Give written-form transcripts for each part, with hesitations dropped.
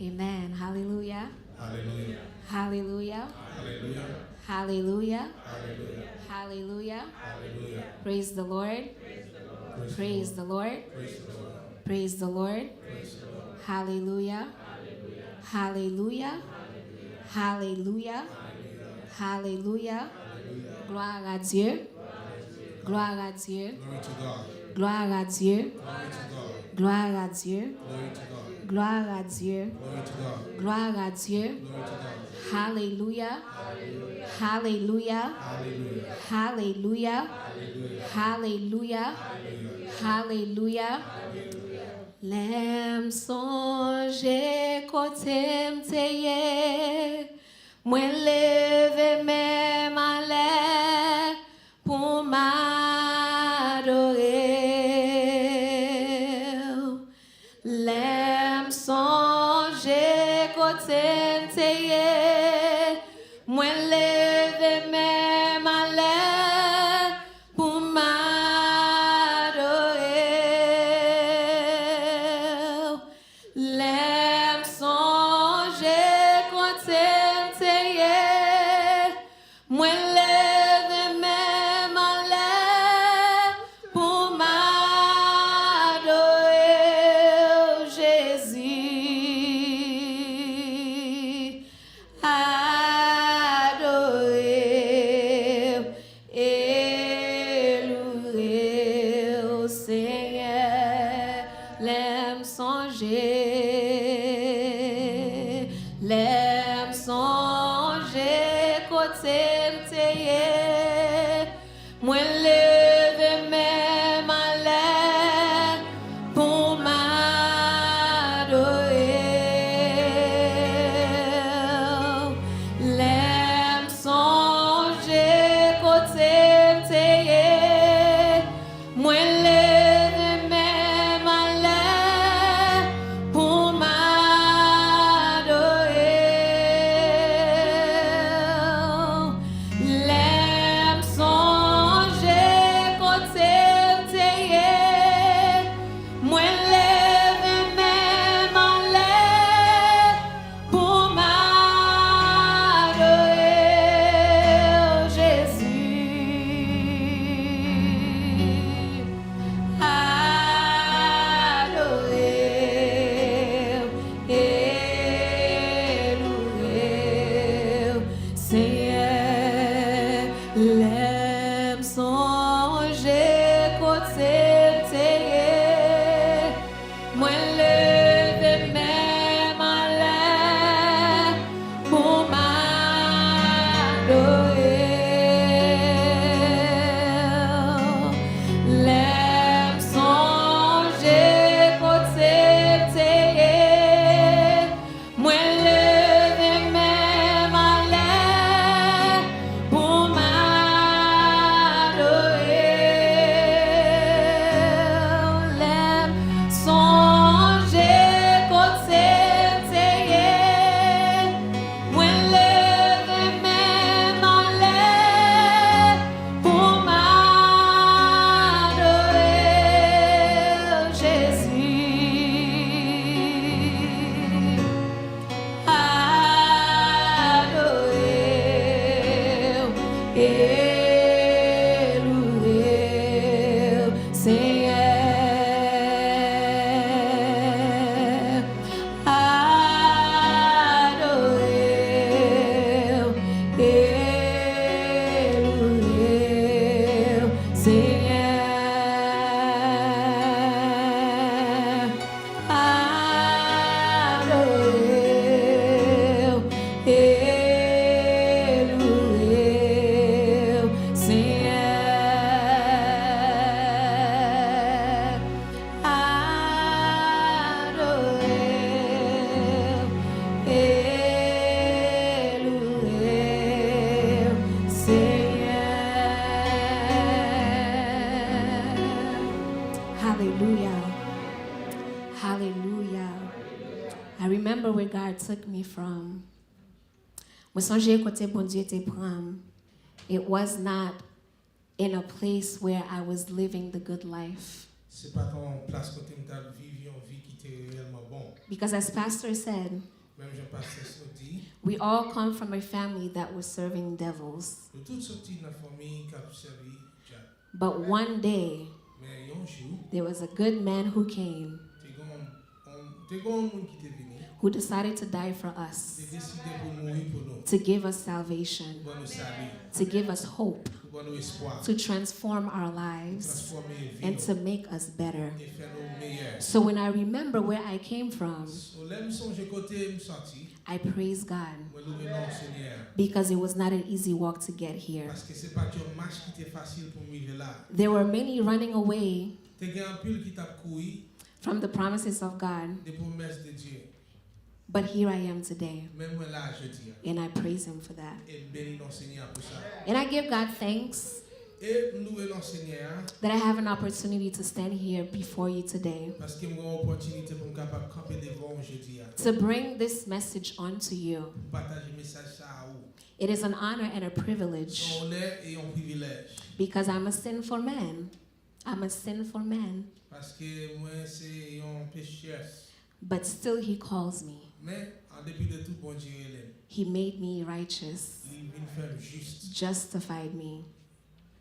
Amen. Hallelujah. Hallelujah. Hallelujah. Hallelujah. Hallelujah. Hallelujah. Hallelujah. Hallelujah. Praise the Lord. Praise the Lord. Praise the Lord. Praise the Lord. Praise the Lord. Hallelujah. Hallelujah. Hallelujah. Hallelujah. Gloire à Dieu. Gloire à Dieu. Glory to God. Gloire à Dieu. Glory to God. Gloire à Dieu. Glory to God. Gloire à Dieu. Glory to God. Gloire à Dieu. Glory to God. Hallelujah. Hallelujah. Hallelujah. Hallelujah. Hallelujah. Hallelujah. Hallelujah. Lem sonje kote mteye, mwen leve mem ale pou m'adore. Lem sonje kote mteye, mwen leve mem ale pou m'adore. Lem sonje kote mteye, mwen leve mem ale pou m'adore. Jésus, adore, élouer au Seigneur, l'aime songer, côté m'teye, moi leve même à l'air pour m'adorer. L'aime songer côté m'teye, moi leve même à l'air pour m'adorer. L'aime songer côté m'teye, moi leve même à l'air pour m'adorer. Jésus, adorer, élouer, Seigneur, l'aime songer côté m'teye, moi leve même à l'air pour m'adorer. L'aime songer côté m'teye, moi leve même à l'air pour m'adorer. L'aime songer côté m'teye, moi leve même à l'air pour m'adorer. Jésus, adorer, élouer, Seigneur, adorer, élouer, Seigneur, adorer, élouer, Seigneur, adorer, élouer, Seigneur. Hallelujah. Hallelujah. I remember where God took me from. Moi songe côté Bondye te pram. It was not in a place where I was living the good life. C'est pas ton place côté m't'a vivre une vie qui était réellement bon. Because as Pastor said, Même Jean-Pasteur nous dit, we all come from a family that was serving devils. nous tous sortis dans la famille qui a servi Dieu. But one day, Mais un jour, there was a good man who came, t'es un monde qui est venu, who decided to die for us, t'es décidé pour mourir pour nous, to give us salvation, pour nous saluer, to give us hope, pour nous espoir, to transform our lives, transformer vie and to make us better. et faire nous meilleurs. So when I remember where I came from, Au lève me songe côté me sorti, I praise God, moi louer non Seigneur, because it was not an easy walk to get here. parce que c'est pas une marche qui était facile pour vivre là. There were many running away T'es un pile qui t'a couru from the promises of God, des promesses de Dieu. but here I am today, Même moi là je dis, and I praise Him for that. et bénis non Seigneur pour ça. And I give God thanks Et nous louer non Seigneur that I have an opportunity to stand here before you today, parce que moi une opportunité pour me capable camper devant jeudi to bring this message onto you. partager message ça à vous. It is an honor and a privilege Son honneur et un privilège because I'm a sinful man. I'm a sinful man, parce que moi c'est un pécheur. but still He calls me. Mais en dépit de tout bon Dieu He made me righteous, il vient faire juste. justified me,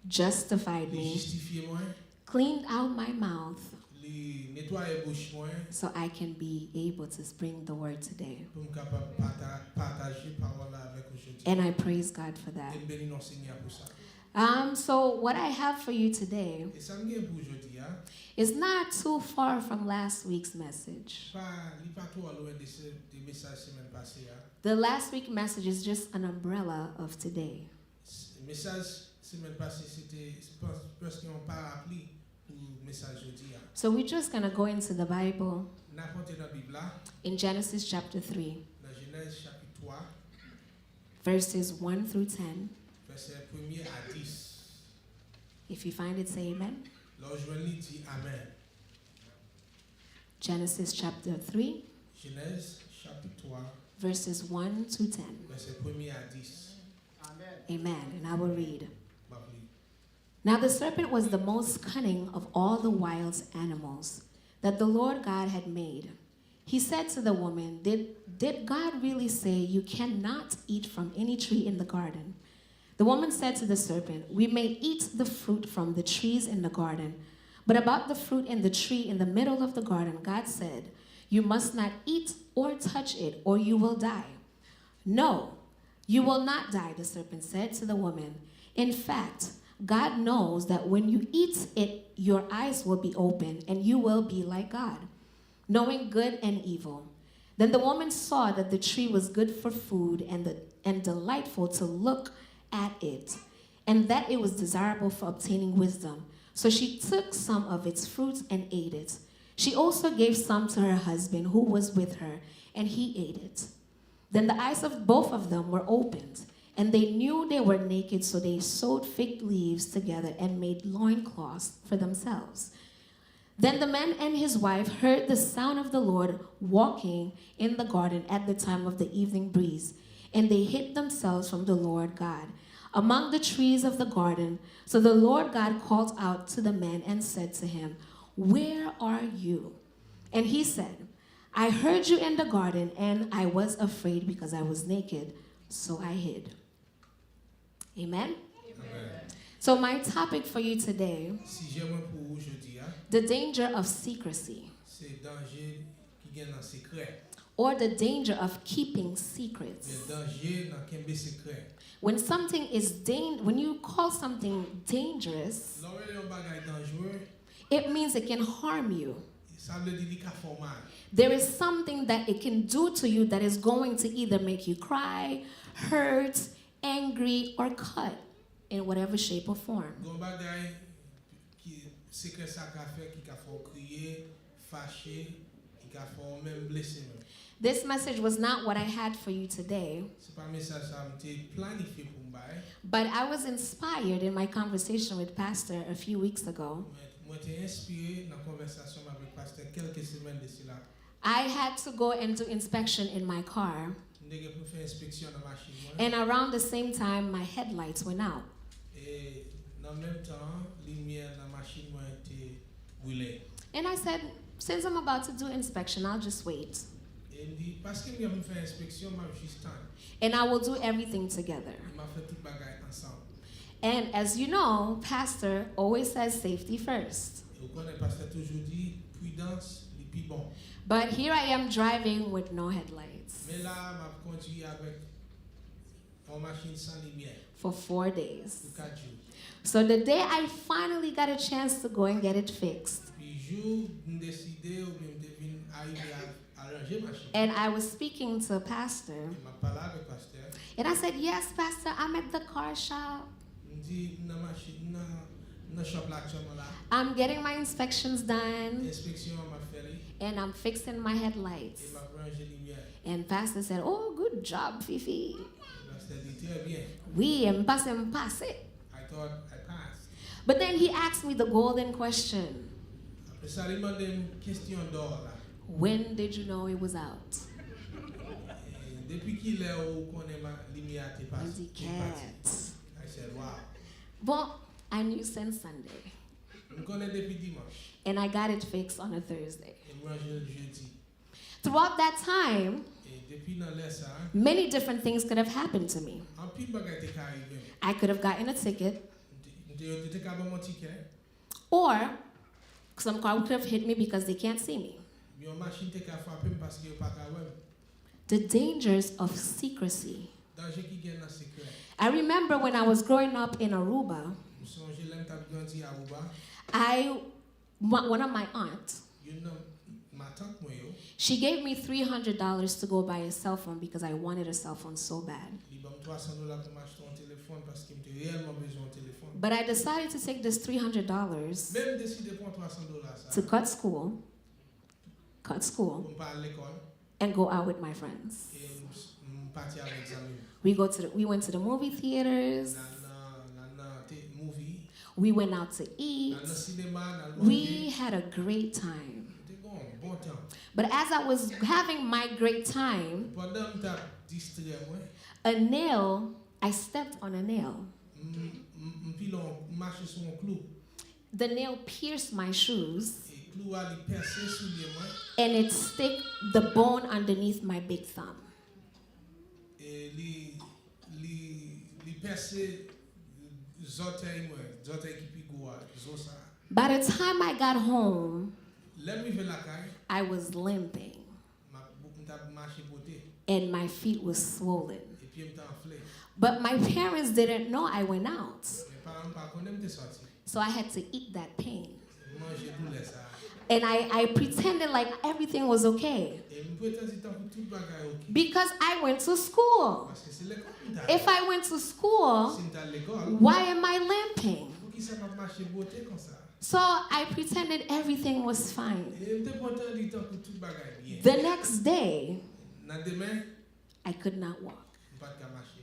Il me, justifie moi, cleaned out my mouth il nettoie bouche moi so I can be able to bring the word today. pour me capable partager parole avec aujourd'hui. And I praise God for that. Et bénis non Seigneur pour ça. So what I have for you today Et ça me gagne pour aujourd'hui is not too far from last week's message. pas trop loin des messages semaine passée. The last week message is just an umbrella of today. Message semaine passée c'était presque un parapluie pour message aujourd'hui. So we're just going to go into the Bible N'importe dans la Bible in Genesis chapter 3, dans Genèse chapitre 3 verses 1 through 10. verset 1er à 10. If you find it, say amen. L'Orjoigny dit Amen. Genesis chapter 3, Genèse chapitre 3 verses 1 to 10. verset 1er à 10. Amen. And I will read. Babli. Now the serpent was the most cunning of all the wild animals that the Lord God had made. He said to the woman, Did God really say you cannot eat from any tree in the garden? The woman said to the serpent, We may eat the fruit from the trees in the garden, but about the fruit in the tree in the middle of the garden, God said, You must not eat or touch it, or you will die. No, you will not die, the serpent said to the woman. In fact, God knows that when you eat it, your eyes will be open, and you will be like God, knowing good and evil. Then the woman saw that the tree was good for food and delightful to look at it, and that it was desirable for obtaining wisdom. So she took some of its fruits and ate it. She also gave some to her husband who was with her, and he ate it. Then the eyes of both of them were opened, and they knew they were naked, so they sewed fig leaves together and made loincloths for themselves. Then the man and his wife heard the sound of the Lord walking in the garden at the time of the evening breeze, and they hid themselves from the Lord God among the trees of the garden. So the Lord God called out to the man and said to him, Where are you? And he said, I heard you in the garden, and I was afraid because I was naked, so I hid. Amen? Amen. So my topic for you today, Sujet moi pour aujourd'hui the danger of secrecy, c'est danger qui gagne dans secret. or the danger of keeping secrets. Le danger dans kembe secret. When something is when you call something dangerous, L'oreille un bagay dangereux, it means it can harm you. ça veut dire qu'il ka fò mal. There is something that it can do to you that is going to either make you cry, hurt, angry, or cut in whatever shape or form. Gon bagay qui secret ça ka fait qui ka fò crier, fâcher, qui ka fò même blesser. This message was not what I had for you today, C'est pas message ça m'était planifié pour m'baye. but I was inspired in my conversation with Pastor a few weeks ago. Moi t'ai inspiré dans conversation avec pasteur quelques semaines de cela. I had to go and do inspection in my car, Ndege pour faire inspection dans machine moi. and around the same time my headlights went out. Et dans le même temps, lumière dans machine moi était brûlée. And I said, since I'm about to do inspection, I'll just wait. Et il me dit, parce que je fais inspection, je suis stand. And I will do everything together. Il m'a fait tout bagaille ensemble. And as you know, Pastor always says safety first. Et vous connaissez, pasteur toujours dit, prudence, le plus bon. But here I am driving with no headlights Mais là, je conduis avec une machine sans lumière for 4 days. pour 4 jours. So the day I finally got a chance to go and get it fixed, Puis jour, je décidé ou bien je devine arriver à arranger ma machine. and I was speaking to a pastor, Je m'a parlé avec pasteur. and I said, yes, Pastor, I'm at the car shop. Il me dit, dans la machine, dans shop là, I'm getting my inspections done, inspection m'a fait and I'm fixing my headlights. et m'a rangé lumière. And Pastor said, oh, good job, Fifi. Pasteur dit très bien. Oui, and pass it. I thought I passed. But then he asked me the golden question. Après ça, il m'a demandé une question d'or là. When did you know it was out? Et depuis qu'il est où qu'on est ma lumière t'est I passée. can't. I said, wow. But I knew since Sunday, Je connais depuis dimanche. and I got it fixed on a Thursday. Et moi je jeudi. Throughout that time, Et depuis dans l'air ça, many different things could have happened to me. en pile bagaille t'est arrivé. I could have gotten a ticket, T'es capable mon ticket. or some car could have hit me because they can't see me. Bien machine t'est capable frapper parce que pas capable. The dangers of secrecy. Danger qui gagne dans secret. I remember when I was growing up in Aruba, Je songe l'aime t'as grandi à Aruba. one of my aunts, You know ma tante moi yo. she gave me $300 to go buy a cell phone because I wanted a cell phone so bad. Il m'a $300 pour m'acheter un téléphone parce qu'il me réellement besoin d'un téléphone. But I decided to take this $300 Même décidé pour $300 to ça. cut school, Pour pas à l'école and go out with my friends. et partir avec zanmiw. We went to the movie theaters. Movie, We went out to eat. dans le cinéma, dans le We had a great time. C'était bon temps. But as I was having my great time, Pendant que t'as distrait moi, I stepped on a nail. puis on marche sur un clou The nail pierced my shoes, et clou a li percer sous les moi and it stick the bone underneath my big thumb. et li percer zotey qui pi goa zo ça. By the time I got home, Let me la caille, I was limping, m'a marché beauté and my feet was swollen. et puis m'ta enflé. But my parents didn't know I went out, Mes parents pas connaît m'te sorti. so I had to eat that pain. Manger douleur ça. And I pretended like everything was okay Et m'prétend si tant tout bagaille OK. because I went to school. Parce que c'est l'école. If I went to school, Si m'ta l'école, why am I limping? pour qui ça m'a marché beauté comme ça. So I pretended everything was fine. Et m'te content du temps pour tout bagaille bien. The next day, Nan demain, I could not walk. m'pas ka marcher.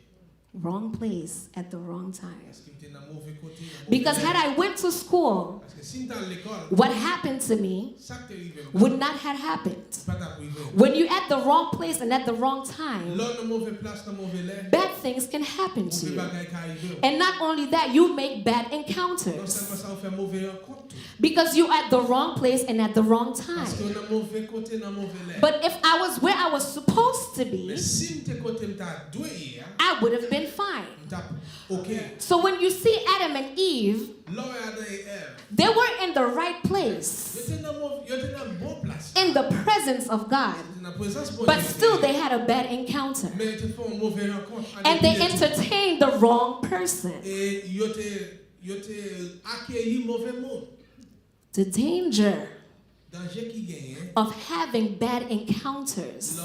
Wrong place at the wrong time. Parce que m'te nan mauvais côté. Because had I went to school, Parce que si m'ta l'école, what happened to me ça te rive. would not have happened. Pas ta privé. When you're at the wrong place and at the wrong time, L'on nan mauvais place, nan mauvais l'air. bad things can happen to Mauvais you. bagaille ka arrive. And not only that, you make bad Non encounters seulement ça on fait mauvais rencontre. because you're at the wrong place and at the wrong Parce que time. nan mauvais côté, nan mauvais l'air. But if I was where I was supposed to be, Mais si m'te côté m'ta doué, I would have been fine. m'ta OK. So when you see Adam and Eve, L'homme et Adam et Ève. they were in the right place, Yo te nan bon place. in the presence of God, Yo te nan présence bon but Dieu. still they had a bad encounter. Mais yo te font une mauvaise rencontre. And they entertained the wrong person. Et yo te accueilli mauvais monde. The danger Danger qui gagne. of having bad encounters,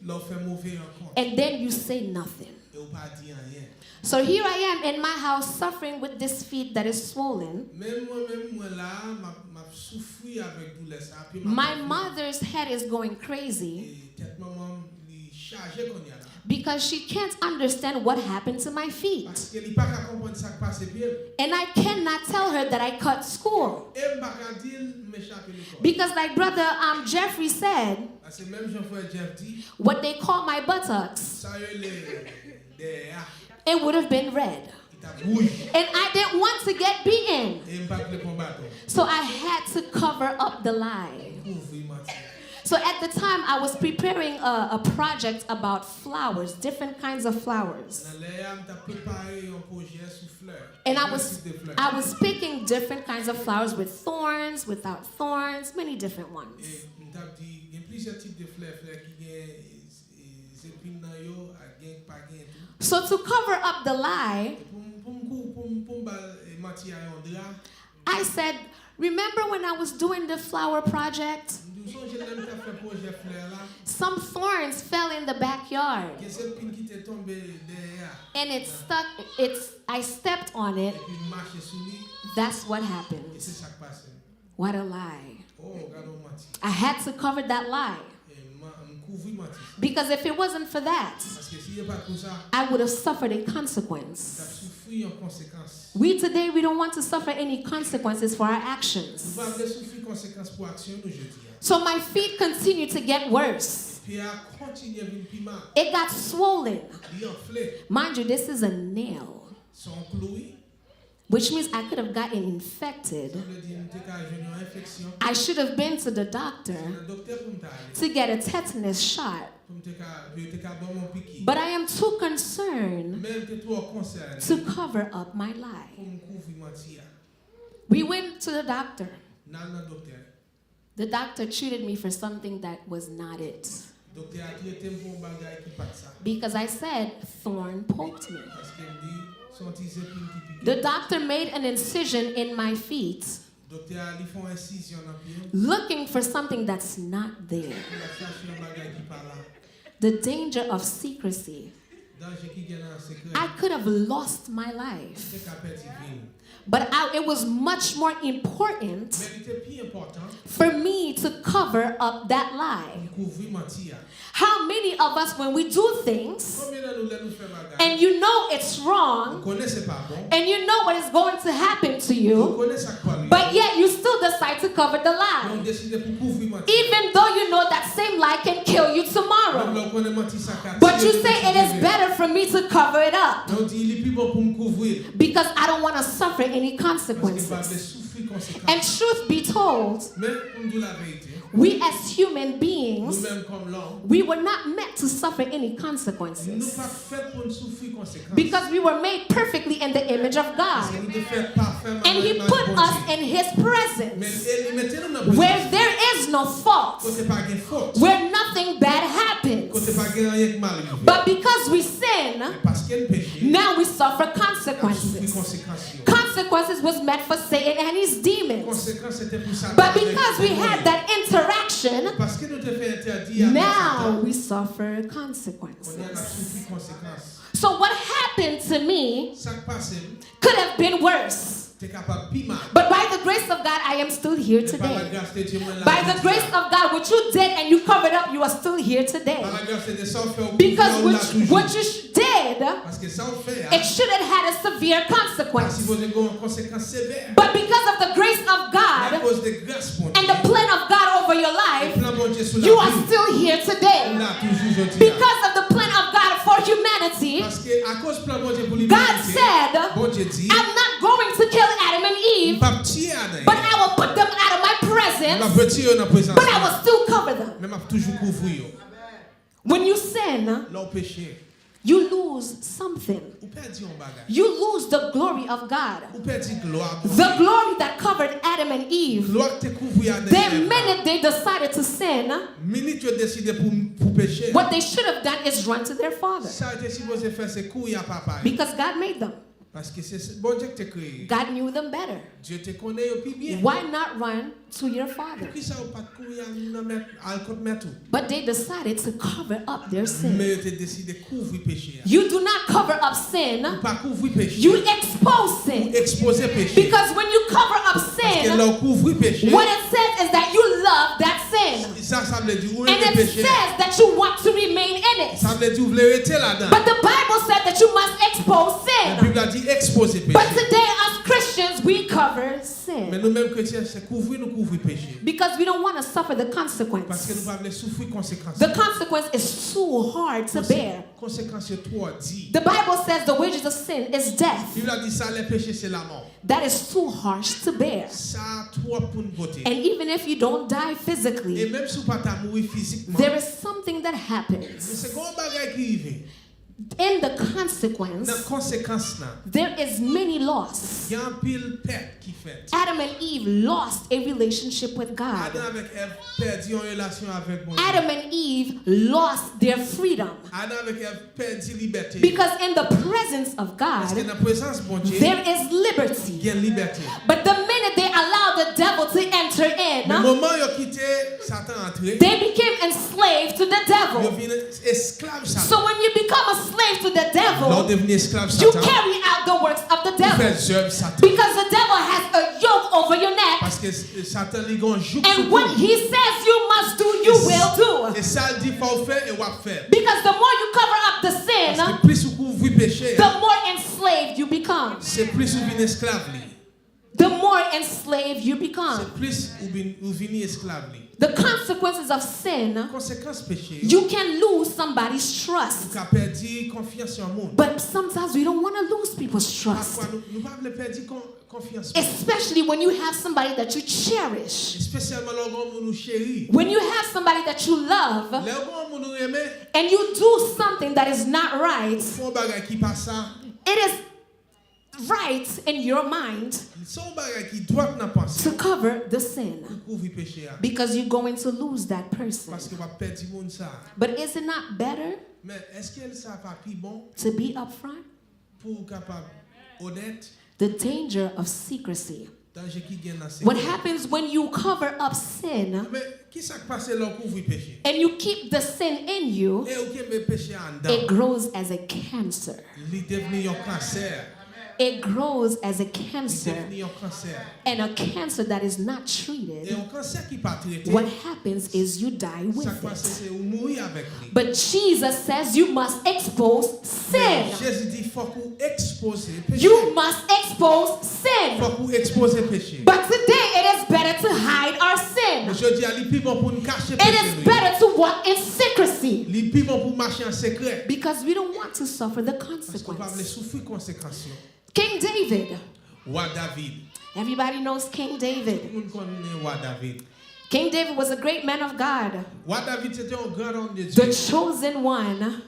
L'on fait mauvais rencontre. and then you say nothing. Et ou pas dire rien. So here I am in my house suffering with this feet that is swollen. Même moi là, m'a souffri avec douleur ça. Puis My mother's head is going crazy Et tête maman li chargé qu'on y a là. because she can't understand what happened to my feet. Parce que li pas ka comprendre ça qui passe bien. And I cannot tell her that I cut school. Et m'pa ka dire m'échapper l'école. Because like brother Jeffrey said, Parce que même Jean-Frère Jeff dit, what they call my buttocks, ça y est des it would have been red. il t'a bouille. And I didn't want to get beaten. Et m'pa le combattre. So I had to cover up the lie. Couvre menti. So at the time, I was preparing a project about flowers, different kinds of flowers. And I was picking different kinds of flowers with thorns, without thorns, many different ones. So to cover up the lie, I said, remember when I was doing the flower project? Some thorns fell in the backyard. And it stuck, I stepped on it. That's what happened. What a lie. I had to cover that lie. Because if it wasn't for that, I would have suffered a consequence. We today, we don't want to suffer any consequences for our actions. So my feet continued to get worse. It got swollen. Mind you, this is a nail, which means I could have gotten infected. I should have been to the doctor to get a tetanus shot. But I am too concerned to cover up my lie. We went to the doctor. The doctor treated me for something that was not it. Because I said, thorn poked me. The doctor made an incision in my feet, looking for something that's not there. The danger of secrecy. I could have lost my life. But it was much more important for me to cover up that lie. How many of us, when we do things, and you know it's wrong, and you know what is going to happen to you, but yet you still decide to cover the lie, even though you know that same lie can kill you tomorrow. But you say it is better for me to cover it up because I don't want to suffer any consequences. And truth be told, we as human beings, we were not meant to suffer any consequences because we were made perfectly in the image of God. And He put us in His presence where there is no fault, where nothing bad happens. But because we sin, now we suffer consequences. Consequences was meant for Satan and his demons. But because we had that interaction, now we suffer consequences. So what happened to me could have been worse. But by the grace of God, I am still here today. By the grace of God, what you did and you covered up, you are still here today. Because what you did, it should have had a severe consequence. But because of the grace of God and the plan of God over your life, you are still here today. Because of the plan of God for humanity, God said, I'm not going to kill Adam and Eve, but I will put them out of my presence, but I will still cover them. When you sin, you lose something. You lose the glory of God. The glory that covered Adam and Eve. The minute they decided to sin, what they should have done is run to their father. Because God made them. God knew them better. Why not run to your father? But they decided to cover up their sin. You do not cover up sin. You expose sin. Because when you cover up sin, what it says is that you love that sin. And it says that you want to remain in it. But the Bible said that you must expose sin. But today, us Christians, we cover Mais sin nous-mêmes chrétiens, c'est couvrir péché. because we don't want to suffer the Parce que nous consequence. ne pouvons pas souffrir conséquences. The consequence is too hard to bear. Conséquences trop dit. The Bible says the wages of sin is death. Il a dit ça, les péchés c'est la mort. That is too harsh to bear. Ça trop pour une beauté. And even if you don't die Et physically, même si vous pas mourir physiquement, there is something that mais happens. c'est grand bagage qui arrive. In the Dans consequence, conséquence là, there is many loss. il y a un pile perte qui fait. Adam and Eve lost a relationship with God. Adam avec Ève perdu une relation avec mon Dieu. Adam and Eve lost their freedom. Adam avec Ève perdu liberté. Because in the presence of Parce que God, dans la présence de mon Dieu, there is il liberty. y a une liberté. But the minute they allow the devil to enter Mais in, au moment où il a quitté Satan entré, they became enslaved to the il devil. devient esclave Satan. So when you become a slave to the L'on devil, devient esclave you Satan. carry out the works of the Il devil. fait œuvre Satan. Because the devil has a yoke over your neck. Parce que Satan lui a un joug sur And what toi. he says you must do, you will do. Et ça il dit faut faire et on va faire. Because the more you cover up the Parce sin, que plus vous couvrez péché, the more enslaved you become. c'est plus vous venez esclave lui. The more enslaved you become. C'est plus vous venez esclave lui. The consequences of sin, Conséquence péché, you can lose somebody's vous trust. avez perdu confiance en monde. But sometimes we don't want to lose people's trust. Parfois nous pas voulons perdre confiance. Especially when you have somebody that you cherish. Spécialement lorsqu'on nous chérit. When you have somebody that you love Lorsqu'on nous aime, and you do something that is not right, font bagage qui passe ça. it is right in your mind Son bagage qui doit n'a penser. to cover the sin. Couvrir péché. Because you're going to lose that person. Parce que va perdre monde ça. But is it not better Mais est-ce qu'elle ça pas plus bon to be upfront? pour capable honnête? The danger of secrecy. Danje qui gagne dans What happens when you cover up sin Mais qui ça passe là couvrir péché? and you keep the sin in you, Et OK mais péché en dedans. it grows as a cancer. Il devient un cancer. It grows as a Il cancer. devient un cancer. And a cancer that is not Et treated, un cancer qui pas traité. what happens is you die with Ça passe it. c'est mourir avec lui. But Jesus says you must expose sin. Jésus dit faut qu'on expose péché. You must expose sin. Faut qu'on expose péché. But today it is better to hide our sin. Je dis à lui plus bon pour nous cacher It péché. is better to walk in secrecy Lui plus bon pour marcher en secret. because we don't want to suffer the Parce qu'on va consequence. souffrir conséquences. King David. Roi David. Everybody knows King David. Tout le monde connaît Roi David. King David was a great man of God, Roi David c'était un grand homme de the Dieu. chosen one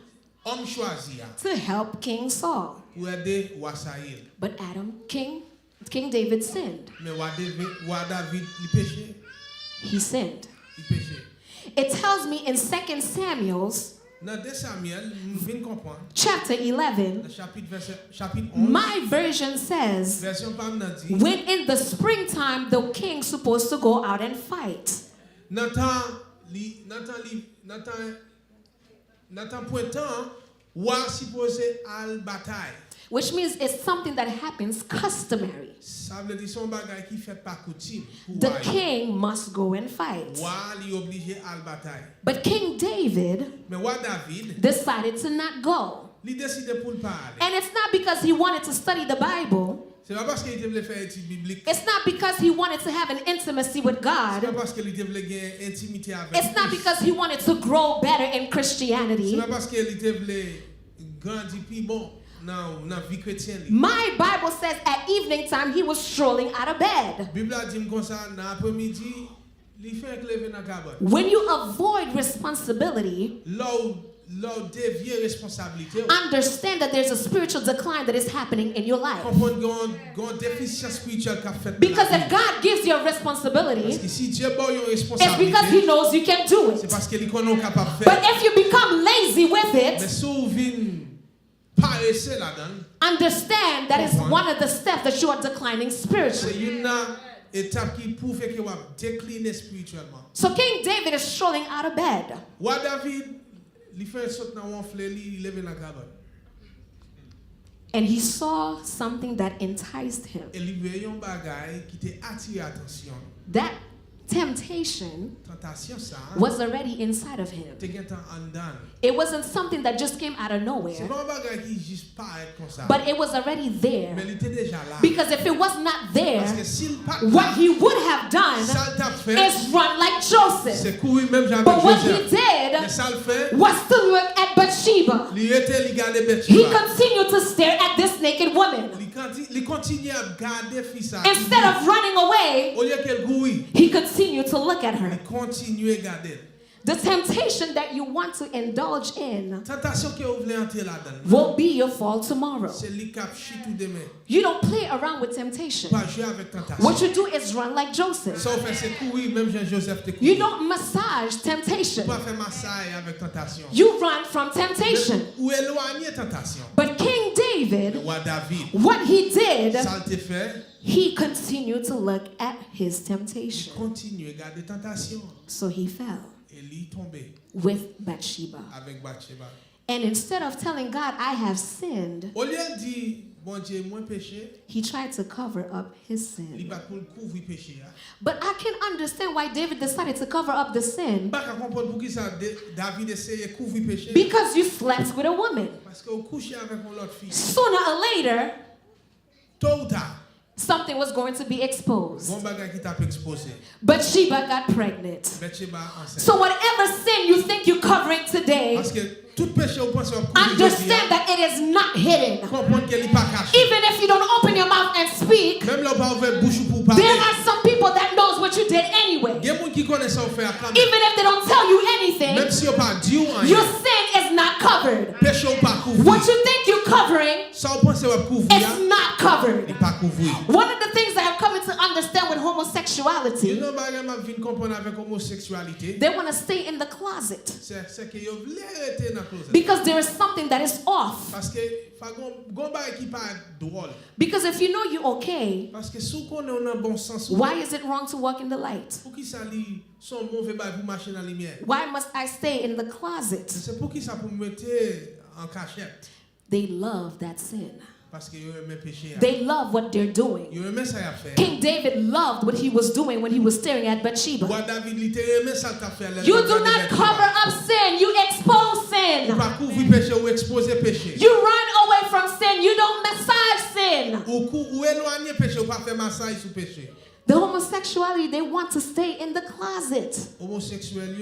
Homme choisi to help King Saul. pour aider Roi Saïl. But King David sinned. Mais Roi David il péché. He sinned. Il péché. It tells me in 2 Samuel Dans 2 Samuel, nous venons comprendre. chapter 11, Dans chapitre 11. my version says, Version Pam n'a dit. when in the springtime the king's supposed to go out and fight. Nathan pointant, roi supposé à la bataille. Which means it's something that happens customary. Ça veut dire son bagage qui fait pas coutume. The king must go and fight. Roi li obligé à la bataille. But King David Mais roi David, decided to not go. il décide pour le pas aller. And it's not because he wanted to study the Bible. C'est pas parce qu'il devait faire étude biblique. It's not because he wanted to have an intimacy with C'est pas God. parce qu'il devait gagner intimité avec It's not Christ. because he wanted to grow better in C'est Christianity. pas parce qu'il devait grandir plus bon dans la vie chrétienne. My Bible says at evening time he was strolling out of bed. Bible a dit comme ça dans l'après-midi, il fait lever dans cabane. When you avoid responsibility, Là dévier responsabilité. understand that there's a spiritual decline that is happening in your life. Comprendre qu'on déficience spirituelle qu'a fait. Because if God gives you a Parce responsibility, que si Dieu a une it's because responsabilité, he knows you can do c'est it. parce qu'il connaît capable de But faire. if you become lazy with Mais it, si vous venez paresser là-dedans, understand that is one of the steps that you are declining c'est spiritually. une étape qui prouve que vous décliner spirituellement. So King David is strolling out of bed. Roi David, il fait un saut dans un fleur, il lève la cabane. And he saw something that enticed him. Et il voyait un bagage qui t'a attiré l'attention. That temptation tentation ça was already inside of him. te gen tan an dan. It wasn't something that just came out of C'est nowhere, pas un bagay qui juste paraît comme ça. but it was already Mais there. il était déjà là. Because if it was not there, Parce que s'il pas what he would have done ça t'a fait, is run like Joseph. c'est courir même avec But what he Joseph. did Mais ça le fait, was to look at Bathsheba. il était il garder He Bathsheba. continued to stare at this naked woman. Il continue à garder fils ça. Instead of running away, Au lieu qu'elle courir, he continued to look at her. il continue à garder. The temptation that you want to indulge in Tentation que vous voulez entrer là-dedans. will be your fall tomorrow. C'est lui qui a chitou demain. You don't play around with temptation. Pas jouer avec tentation. What you do is run like Joseph. Ça fait c'est courir même Jean-Joseph te courir. You don't massage temptation. Pas faire massage avec tentation. You run from temptation. Ou éloigner tentation. But King David, Roi David, what he did, ça te fait, he continued to look at his il temptation. continue à garder tentation. So he fell Et lui tombé with Bathsheba. avec Bathsheba. And instead of telling God, I have sinned, Au lieu de dire, bon Dieu, moi péché, he tried to cover up his il sin. va pour le couvrir péché. But I can understand why David decided to cover up the sin. Pas qu'à comprendre pour qui ça David essayait de couvrir péché. Because you slept with a woman. Parce que au couché avec une autre fille. Sooner or later, Tôt ou tard, something was going to be exposed. bon bagage qui t'a exposé. Bathsheba got pregnant. Bathsheba enceinte. So whatever sin you think you're covering today, Parce que tout péché au point sur couvrir. understand that it is not hidden. Comprendre qu'elle n'est pas cachée. Even if you don't open your mouth and speak, Même là pas ouvert bouche pour parler. there are some people that knows what you did anyway. Il y a des gens qui connaissent ça faire quand même. Even if they don't tell you anything, Même si on pas dit ou your rien. sin is not covered. Péché ou pas couvrir. What you think you're covering Ça au point c'est couvrir. is not covered. Il pas couvrir. One of the things that I've come to understand with homosexuality, You know bagage m'a vinn comprendre avec homosexualité. they want to stay in the closet C'est que yo vle rester dans closet. because there is something that is off. Parce que fa gon bagage qui pas drôle. Because if you know you're okay, Parce que sous qu'on est dans bon sens. why is it wrong to walk in the light? Pour qui ça li son mauvais bagage pour marcher dans la lumière. Why must I stay in the closet? C'est pour qui ça pour mettre en cachette. They love that sin. Parce que yo aime péché. They love what they're doing. Yo aime ça y a fait. King David loved what he was doing when he was staring at Bathsheba. Roi David li te aime ça t'a fait. You do not cover up sin, you expose sin. Pas couvrir péché ou exposer péché. You run away from sin, you don't massage sin. Ou éloigner péché ou pas faire massage sur péché. The homosexuality, they want to stay in the closet Homosexuel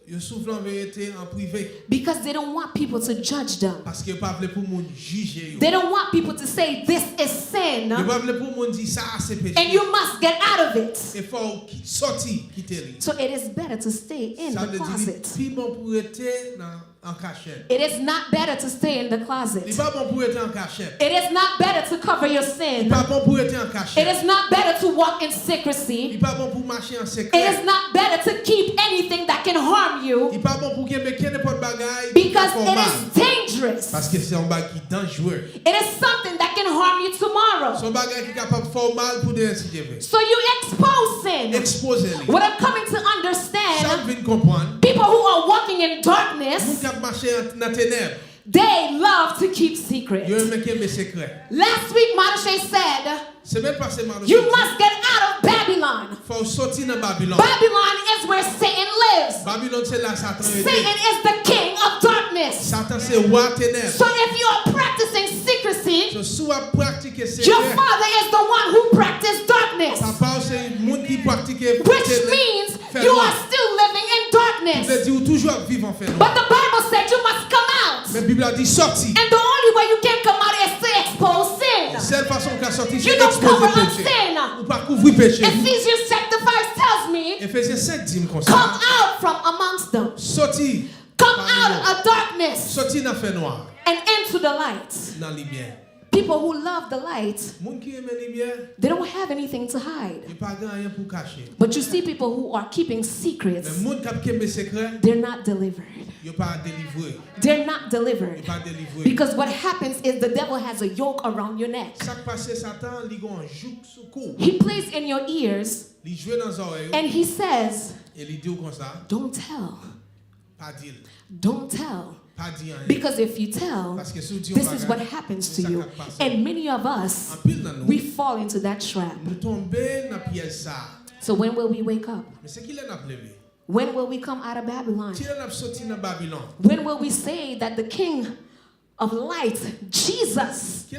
yo souffle en vérité en privé because they don't want people to judge them. parce que pas vle pour moun juger yo. They don't want people to say this is sin Yo pas vle pour moun dire ça c'est péché. and you must get out of it. Il faut sortir quitter lui. So it is better to stay in Ça the veut dire closet. plus bon pour être en cachette. It is not better to stay in the closet. Il pas bon pour être en cachette. It is not better to cover your Il sin. pas bon pour être en It cachette. is not better to walk in Il secrecy. pas bon pour marcher en It secret. is not better to keep anything that can harm you Il pas bon pour qu'il y ait n'importe bagaille because qui fait it mal. is dangerous. Parce que c'est un bagage qui est dangereux. It is something that can harm you tomorrow. C'est un bagage qui est capable de faire mal pour des si Dieu. So you expose sin. Exposez-les. What I'm coming to Ça understand, vient comprendre. people who are walking in Moun darkness, kap marcher dans ténèbres. they love to keep Yo secrets. aime qu'il y ait secret. Last week, Madi said, C'est même pas seulement you must get out of Babylon. faut sortir dans Babylone. Babylon is where Satan lives. Babylone c'est là Satan est. Satan is the king of darkness. Satan c'est roi ténèbres. So if you are practicing secrecy, So sous à pratiquer your secret. father is the one who practiced darkness, Papa c'est monde qui pratique which means you are still living in veut darkness. dire toujours vivre en fait. But the Bible said you must come out. Mais Bible a dit sorti. And the only way you can come out is to expose sin. Seule façon qu'a sorti c'est You don't cover exposer up péché. sin. Ou pas couvrir péché. Ephesians chapter 5 tells me, Éphésiens 5 dit comme come ça. out from amongst them. Sorti. Come out of darkness Sorti dans fait noir. and into the light. Dans lumière. People who love the light, Moun qui aime lumière, they don't have anything to hide. il pas rien pour cacher. But you see people who are keeping secrets, Mais moun qui aime secret, they're not delivered. il pas délivré. They're not delivered. Il pas délivré. Because what happens is the devil has a yoke around your neck. Ça passe Satan, il gon jouk sous cou. He plays in your ears Il joue dans les oreilles and he says, et il dit comme ça, don't tell. pas dire, Don't tell. pas dire rien. Because if you tell, Parce que si vous dites this is what happens to you. And many of us, en pile dans nous, we fall into that trap. nous tomber dans piège ça. So when will we wake up? Mais c'est qui l'a levé? When will we come out of Babylon? Qui l'a sorti dans Babylone? When will we say that the King of light, Jesus, Qui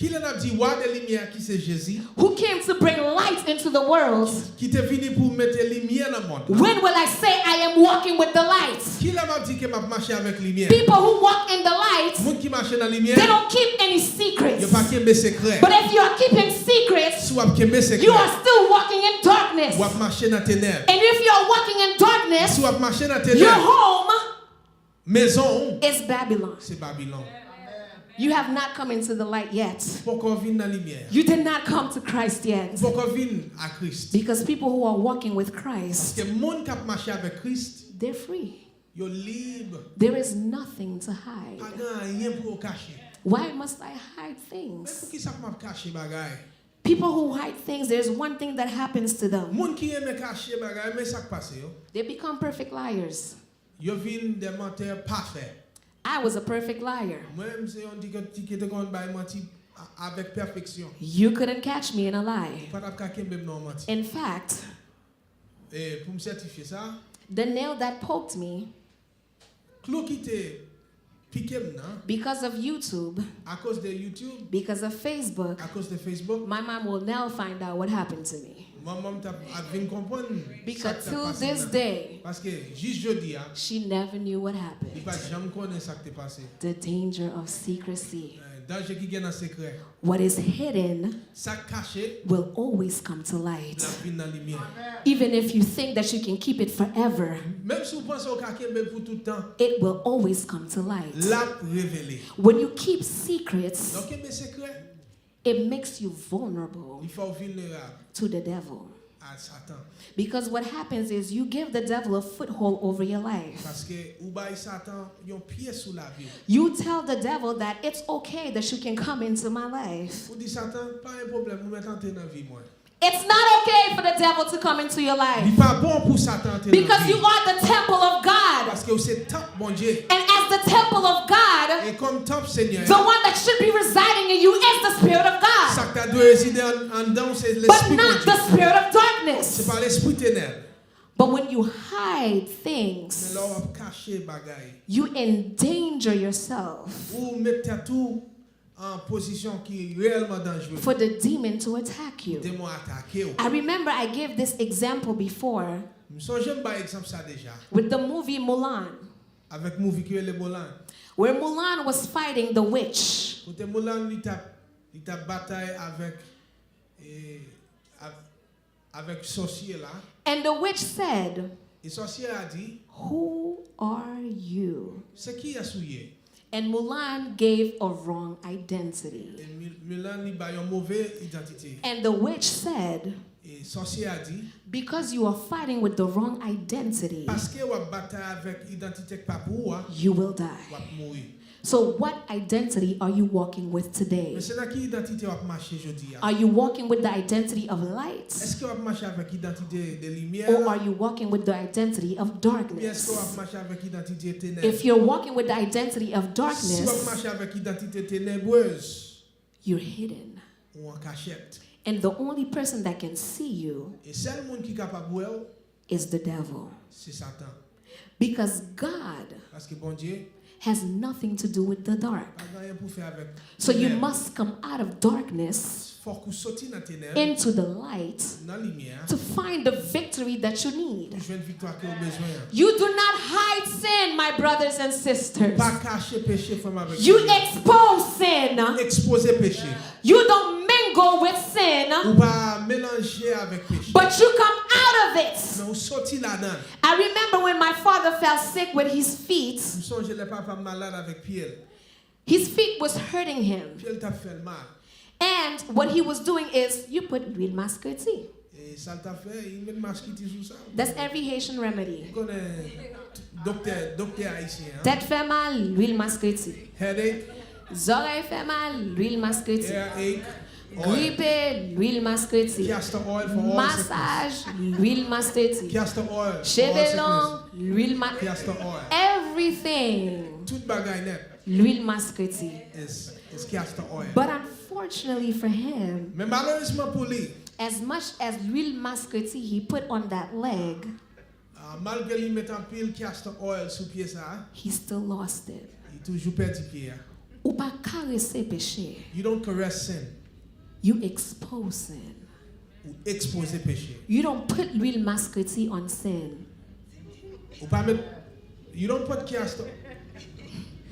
l'a dit roi de lumière qui c'est Jésus? who came to bring light into the world, Qui t'est venu pour mettre lumière dans le monde? when will I say I am walking with the light? Qui l'a dit que m'a marché avec lumière? People who walk in the light, Monde qui marche dans lumière, they don't keep any il secrets. pas qu'aimer secret. But if you are keeping secrets, Soit qu'aimer secret. you are still walking in darkness. Ou marcher dans ténèbres. And if you are walking in darkness, Soit marcher dans your ténèbres. home Maison, is Babylon. c'est Babylone. You have not come into the light yet. Pour qu'on vienne dans la lumière. You did not come to Christ yet. Pour qu'on vienne à Christ. Because people who are walking with Parce Christ, que monde qui a marché avec Christ, they're free. yo libre. There is nothing to Pas hide. rien pour cacher. Why must I hide Mais things? pour qui ça m'a caché bagaille? People who hide things, there's one thing that happens to them. Monde qui aime cacher bagaille, mais ça qui passe yo. They become perfect liars. Yo viennent des menteurs parfaits. I was a perfect liar. Moi-même c'est on dit que tu te compte by menti avec perfection. You couldn't catch me in a lie. Pas d'appliquer même non menti. In fact, Et pour me certifier ça, the nail that poked me, clou qui te piqué maintenant because of YouTube, à cause de YouTube, because of Facebook, à cause de Facebook, my mom will now find out what happened to me. maman t'a vient comprendre ça Because qui t'a till passé this maintenant. day, Parce que juste jeudi she never knew what il happened. pas jamais connaît ça qui t'est passé. The danger of secrecy. Danger qui gagne en secret. What is hidden Ça caché, will always come to light. la vie dans la lumière. Even if you think that you can keep it forever, Même si vous pensez au caquet même pour tout le temps, it will always come to light. l'a révélé. When you keep secrets, Donc mes secrets, it makes you vulnerable il faut vulnérable to the devil. à Satan. Because what happens is you give the devil a foothold over your life. Parce que ou bail Satan yon pied sous la vie. You tell the devil that it's okay that you can come into my life. Ou dit Satan, pas un problème, vous mettez entrer dans la vie moi. It's not okay for the devil to come into your life. Il pas bon pour Satan entrer dans la Because you vie. are the temple of God. Parce que c'est temple Bondye. And as the temple of God, Et comme temple Seigneur, the one that should be residing in you is the Spirit of God, ça qui doit résider en dedans c'est but l'esprit not Bondye. the spirit of C'est darkness. pas l'esprit ténèbres. But when you hide Mais things, là on va cacher bagaille. you endanger yourself Ou mettre tout en position qui est réellement dangereuse. for the demon to attack you. Démon attaquer. I remember I gave this example before Je j'aime pas exemple ça déjà. with the movie Mulan, Avec movie qui est le Moulin. where Mulan was fighting the witch. Côté Moulin il t'a bataille avec avec sorcier là. And the witch said, Et sorcier a dit, "Who are you?" c'est qui a souillé? And Mulan gave a wrong identity. Et Moulin il a une mauvaise identité. And the witch said, Et sorcier a dit, "Because you are fighting with the wrong identity, parce que vous bataille avec identité pas pour you will vous die." mourir. So what identity are you walking with today? Mais c'est là qui identité va marcher aujourd'hui. Are you walking with the identity of light? Est-ce que vous marcher avec identité de lumière? Or are you walking with the identity of Ou est-ce que darkness? vous marcher avec identité ténèbres? If you're walking with the identity of Si vous darkness, marchez avec identité ténébreuse you're hidden. ou en cachette. And the only person that can see you Et seul monde qui est capable de voir, is the devil. c'est Satan. Because God Parce que bon Dieu, has nothing to do with the dark. pas rien pour faire avec. So you ténèbres. must come out of darkness Faut qu'on sorte dans ténèbres, into the light dans la lumière, to find the victory that you need. pour jouer une victoire que vous avez besoin. You do not hide sin, my brothers and sisters. Pas cacher péché from avec You Dieu. expose sin. Exposer péché. You don't mingle with sin, Ou pas mélanger avec péché. but you come out of it. Mais on sortit là-dedans. I remember when my father fell sick with his feet. Je songe le papa malade avec Pierre. His feet was hurting him. Pierre t'a fait mal. And what he was doing is, you put real masquerade. Et ça t'a fait, il met masque qui sous ça. That's every Haitian remedy. On connaît docteur haïtien. Tête fait mal, l'huile masquerade. Headache, Oreilles fait mal, l'huile masquerade. earache, oil. Grippe, l'huile masquerade. Castor oil for all sickness. Massage, l'huile masquerade. Castor oil for Cheveux all sickness. longs, l'huile masquerade. Castor oil. Everything, Tout bagay net l'huile masquerade. is castor oil. But unfortunately for him, Mais malheureusement pour lui, As much as l'huile masqueti he put on that leg, Malgré lui mettre en pile castor oil sous pied ça, he still lost it. il toujours perdu pied. Ou pas caresser péché. You don't caress sin. You expose sin. Ou exposer péché. You don't put l'huile masqueti on sin. Ou pas mettre, you don't put castor.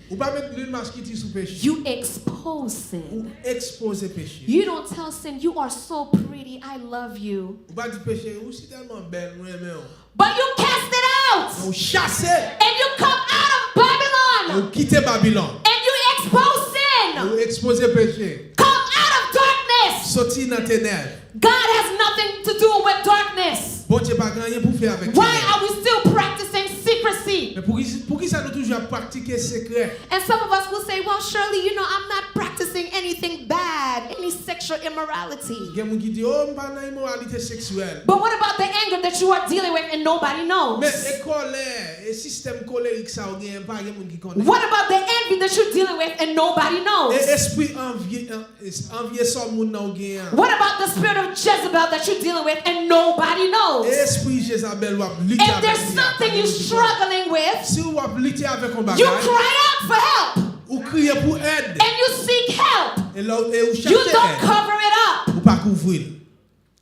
Ou pas mettre l'huile masquiti sous péché. You expose Ou sin. exposer péché. You don't tell sin, you are so pretty, I love you. Ou pas dire péché, ou si tellement belle, moi mais But you cast it out. ou chasser, And you come out of Babylon. ou quitter Babylone. And you expose sin. Ou exposer péché. Come out of darkness. Sortir dans ténèbres. God has nothing to do with darkness. Bon Dieu pas rien pour faire avec Why ténèbres. are we still practicing secrecy? Mais pour qui ça nous toujours pratiquer secret? And some of us will say, well, Shirley, you know, I'm not practicing anything bad, any sexual immorality. Gen moun qui dit oh m'pas dans immoralité sexuelle. But what about the anger that you are dealing with and nobody knows? Mais colère, et système colérique ça ou gen pas gen moun qui connaît. What about the envy that you're dealing with and nobody knows? Et esprit envier ça moun nan ou gen. What about the spirit of Jezebel that you're dealing with and nobody knows? Et esprit Jézabel ou lutter If avec. there's something you're struggling with, Si ou lutter avec un you bagage, cry out for help ou crier pour aide. and you seek help. Et là et ou You chercher don't aide. cover it up. Ou pas couvrir.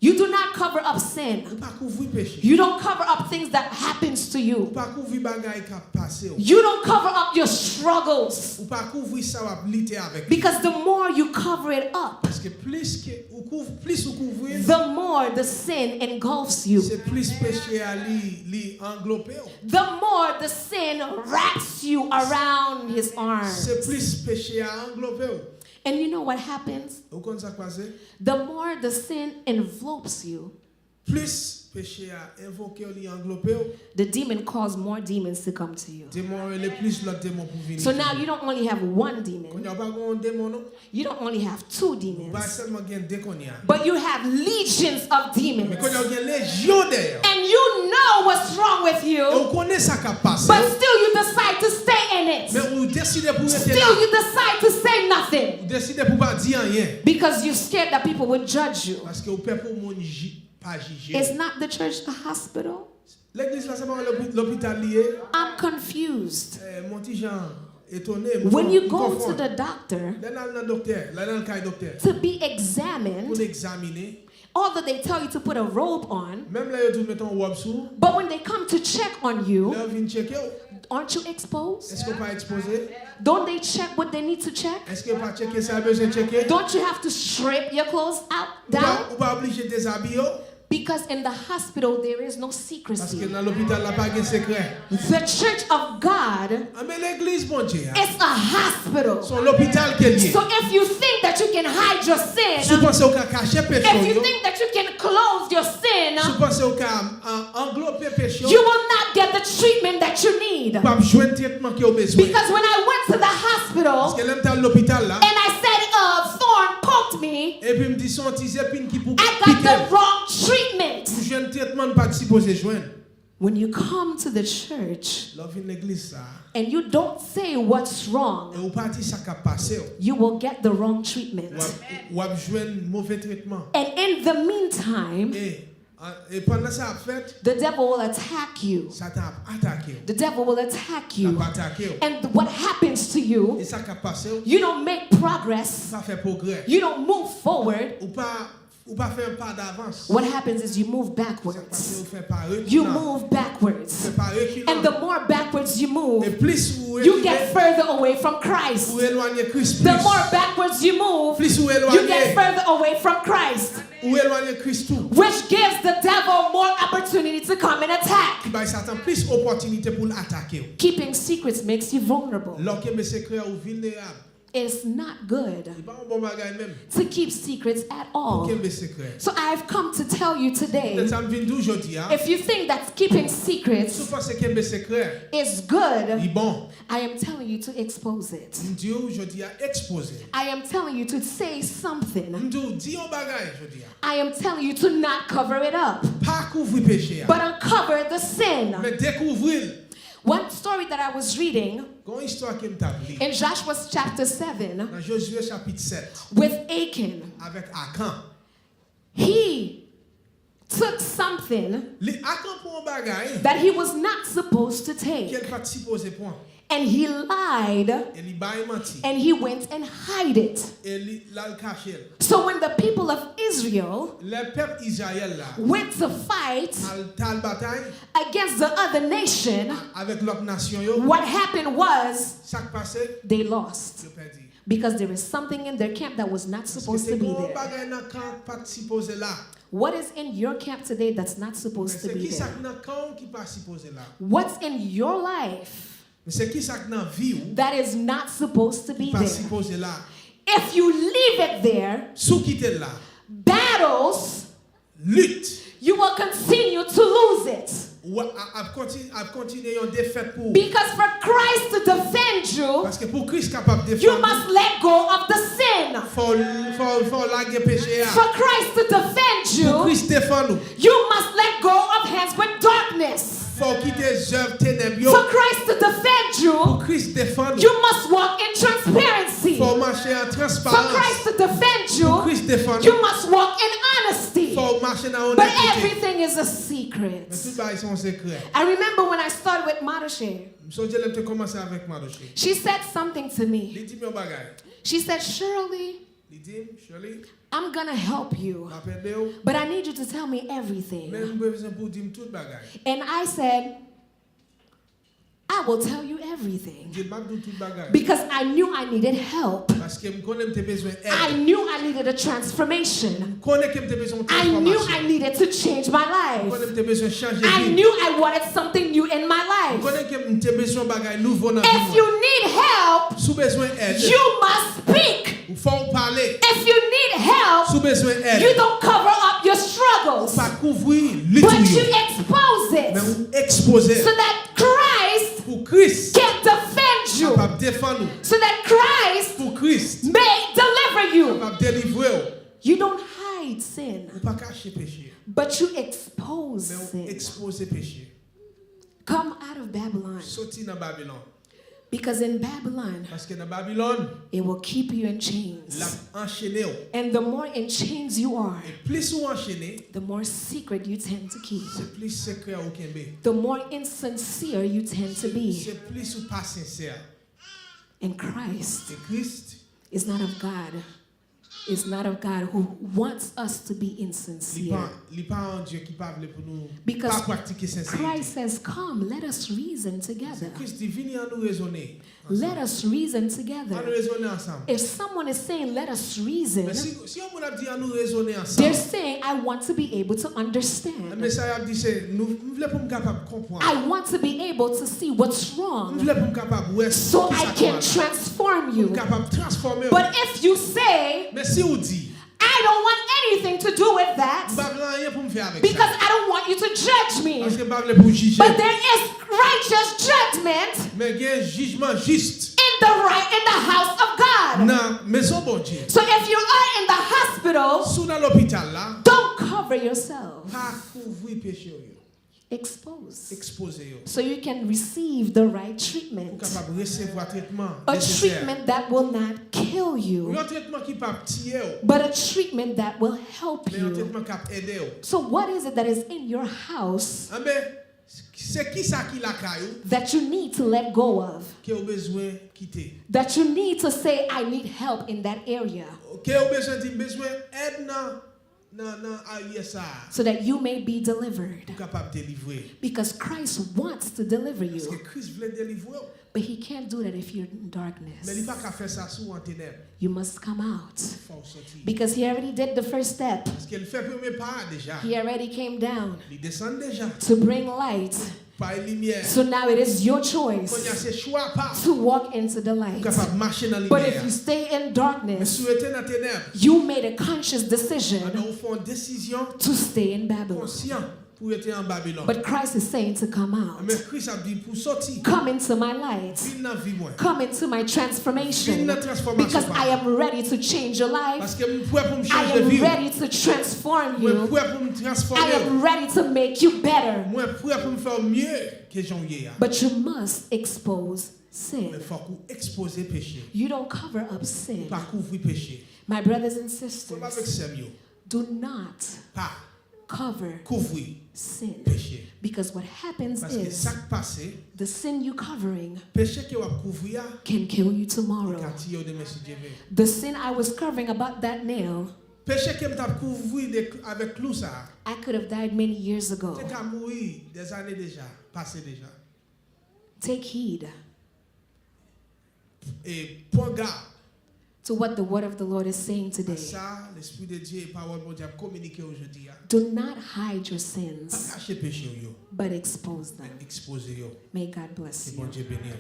You do not cover up sin. Ou pas couvrir péché. You don't cover up things that happens to Ou you. pas couvrir bagage qui a passé. You don't cover up your struggles. Ou pas couvrir ça ou lutter avec. Because the more you cover it up, Parce que plus ou couvrir, the more the sin engulfs you. c'est plus péché à li englobé. The more the sin wraps you around his arms. C'est plus péché à englober. And you know what happens? Ou comme ça passé? The more the sin envelopes you, Plus péché à invoquer li englober. the demon calls more demons to come to you. Démon le plus l'autre démon pour venir. So now you don't only have one Quand demon, y a pas un démon non? you don't only have two Pas demons, seulement gen deux qu'on y a. but you have legions of demons. Mais quand y a gen légion derrière. And you know what's wrong with Et you, on connaît ça qui a passé. but still you decide to stay in Mais it. on décide pour rester Still là. you decide to say nothing On décide pour pas dire rien. because you're scared that people would judge you. Parce que on peut pour mon pas juger. Is not the church a hospital? L'église là c'est pas l'hôpital lié. I'm confused. Mon petit Jean étonné. When you go to the doctor Là dans le docteur, là dans le cas docteur. to be Pour examined, examiner. although they tell you to put a robe on, Même là ils mettent un robe sous. but when they come to check on you, Là vient checker. aren't you exposed? Est-ce qu'on pas exposé? Don't they check what they need to check? Est-ce qu'on pas checker ça besoin de checker? Don't you have to strip your clothes out down? Ou pas obligé de déshabiller? Because in the hospital there is no Parce que secrecy. dans l'hôpital là pas de secret. The church of God Ah mais l'église bon Dieu. is a hospital. Son l'hôpital qui est lié. So if you think that you can hide your Si sin, vous pensez au cas cacher péché, if you think that you can clothe your si sin, vous pensez au cas englober péché, you will not get the treatment that you need. pas joindre traitement qui au besoin. Because when I went to the Parce hospital que l'aime dans l'hôpital là, and I said a thorn poked me, et puis me dit son petit épine qui pour I got piquer. the wrong treatment. Pour joindre traitement pas supposé joindre. When you come to the church Là vient l'église ça. and you don't say what's Et wrong, ou parti ça qui a passé. you will get the wrong treatment. Ou a joindre mauvais traitement. And in the meantime, Et pendant ça fait, the devil will attack you. ça t'a attaqué. The devil will attack Ça you. t'a attaqué. And what happens to you, Et ça qui a passé, you don't make progress. ça fait progrès. You don't move forward. Ou pas faire un pas d'avance. What happens is you move Parce backwards. que vous faites pas reculant. You move backwards. Faites pas reculant. And the more backwards you Et move, plus vous you get further away from Christ. vous éloignez Christ The plus. more backwards you move, Plus vous you get éloignez. further away from Christ, Ou éloignez Christ tout. which gives the devil more opportunity to come and attack. Qui va Satan plus opportunité pour l'attaquer. Keeping secrets makes you vulnerable. Lorsque mes secrets ou vulnérables. It's not good C'est pas un bon bagage même. to keep secrets at all. Aucun mes secrets. So I've come to tell you today, Peut-être ça me vient d'aujourd'hui. if you think that keeping Si secrets vous pensez que mes secrets, is good, il est bon. I am telling you to expose it. Dieu aujourd'hui a exposé. I am telling you to say something. Dieu dit un bagage aujourd'hui. I am telling you to not cover it up, Pas couvrir péché. but uncover the sin. Mais découvrir. One story that I was reading Une histoire qui m'établit. in Joshua chapter 7 Dans Josué chapitre 7. with Achan. Avec Akan. he took something Li attend pour un bagay that he was not supposed to take. qu'elle pas supposé point. And he lied Et li bail menti. and he went and hid it. Et li la caché. So when the people of Israel Le peuple Israël là went to fight tal bataille against the other nation, avec l'autre nation yo, what happened was ça qui passé, they lost. yo perdu. Because there is something in their camp that was not supposed to be Parce que there. bagay nan camp pas supposé là. What is in your camp today that's not supposed to C'est be qui ça there? nan camp qui pas supposé là. What's in your life Mais c'est qui ça nan vie ou that is not supposed to be pas there? supposé là. If you leave it there, Sous quitter là. battles, Lutte. you will continue to lose it. Ou a continuer une défaite pour. Because for Christ to defend you, Parce que pour Christ capable de you défendre, must let go of the sin. faut larguer péché. For Christ to defend Pour you, Christ défendre nous. you must let go of hands with darkness. Faut quitter les œuvres ténébreuses. For Christ to defend Pour you, Christ défendre nous. you must walk in transparency. Faut marcher en For transparence. Christ to defend Pour you, Christ défendre you nous. must walk in honesty. Faut marcher dans But honnêteté. everything is a Mais secret. tout ça sont secret. I remember when I started with Madashe, So je l'aime te commencer avec Madoché. she said something to me. Il dit mon bagay. She said, Shirley, Il dit Shirley, I'm gonna help you, m'appelle ou. but I need you to tell me everything. Même besoin pour dire tout bagay. And I said, I will tell you everything. Je m'a dit tout bagay. Because I knew I needed help. Parce que me connais te besoin I aide. knew I needed a transformation. Connais que me te besoin I knew I transformation. needed to change my life. Connais te besoin changer I vie. knew I wanted something new in my life. Connais que me te besoin bagay nouveau dans If vie. you need help, Sous besoin aide. you must speak. Ou faut parler. If you need help, Sous besoin you aide. don't cover up your struggles, Pas couvrir but you lutte. expose Mais it ou exposer so that Christ pour Christ. can defend you, Capable défendre nous. so that Christ Pour Christ. may deliver you. Capable délivrer. You don't hide sin, Ou pas cacher péché. but you expose Mais ou sin. exposer péché. Come out of Babylon, Sorti dans Babylone. because in Babylon, Parce que dans Babylone, it will keep you in l'a chains. enchaîné. And the more in chains you are, Et plus ou enchaîné, the more secret you tend to keep. c'est plus secret au Kembe. The more insincere you tend to be. C'est plus ou pas sincère. And Christ Et Christ, is not of God. Is not of God who wants us to be insincere. il pas un Dieu qui parle pour nous Because pas pratiquer sincérité. Christ says, come, let us reason together. Christ dit, venez à nous raisonner. Let us reason À nous together. raisonner ensemble. If someone is saying, let us reason, Mais si on a dit à nous raisonner they're ensemble, saying, I want to be able to le understand. message a dit, c'est nous voulons pour nous capable de comprendre. I want to be able to see what's Nous wrong voulons pour nous capable de so I can transform Pour nous you. capable de transformer. But if you say, Mais si on dit, I don't want anything to do with that, nous pas rien pour me faire avec because ça. I don't want you to judge me. Parce que pas pour juger. But there is righteous judgment Mais il y a un jugement juste in the house of God. dans maison bon Dieu. So if you are in the hospital, Sous dans l'hôpital là, don't cover yourself. pas couvrir péché yo. Expose. Exposer yo. So you can receive the right Pour treatment. capable de recevoir traitement A nécessaire. treatment that will not kill you, Un traitement qui pas tirer yo, but a treatment that will help mais un you. traitement qui a aider yo. So what is it that is in your house Ah ben, c'est qui ça qui la caillou that you need to let go of? qui a besoin quitter. That you need to say, I need help in that area, Qui a besoin aide dans arrière ça so that you may be delivered. pour capable délivrer. Because Christ wants to deliver Parce que you, Christ voulait délivrer. but he can't do that if you're in Mais il darkness. pas qu'à faire ça sous en ténèbres. You must come out. Faut sortir. Because he already did the first step. Parce qu'elle fait premier pas déjà. He already came down Il descend déjà. to bring light. Par lumière. So now it is your Quand il y a choice ces choix pas to walk into the pour light. capable marcher dans la But if lumière. you stay in Mais darkness, si vous êtes dans les ténèbres, you made a conscious decision alors vous faites une décision to stay in Babylon. consciente pour être en Babylone. But Christ is saying to come out. Mais Christ a dit pour sortir. Come into my light. Viens dans la vie moi. Come into my Viens transformation. dans la transformation. Because I am ready to change your life. Parce que je suis prêt pour me I changer de am vie. ready to transform Je suis you. prêt pour me I transformer. am ready to make you better. Je suis prêt pour me faire mieux que janvier. But you must expose Mais sin. il faut qu'on expose péché. You don't cover up sin. Pas couvrir péché. My brothers and Comme avec sisters, Samuel. Do not pas cover couvrir sin. péché. Because what happens Parce que is ça qui passe, the sin you covering péché que vous couvrir, can kill you tomorrow. quand il y a des messieurs Dieu. The sin I was covering about that nail, Péché que m't'a couvrir avec clou ça. I could have died many years ago. C'est qu'à mourir des années déjà, passé déjà. Take heed Et prends garde. to what the word of the Lord is saying today. Ça, l'esprit de Dieu et parole de Dieu a communiqué aujourd'hui. Do not hide your Pas sins, cacher péché yo, but expose them. exposer yo. May God bless Et bon you. Dieu bénisse.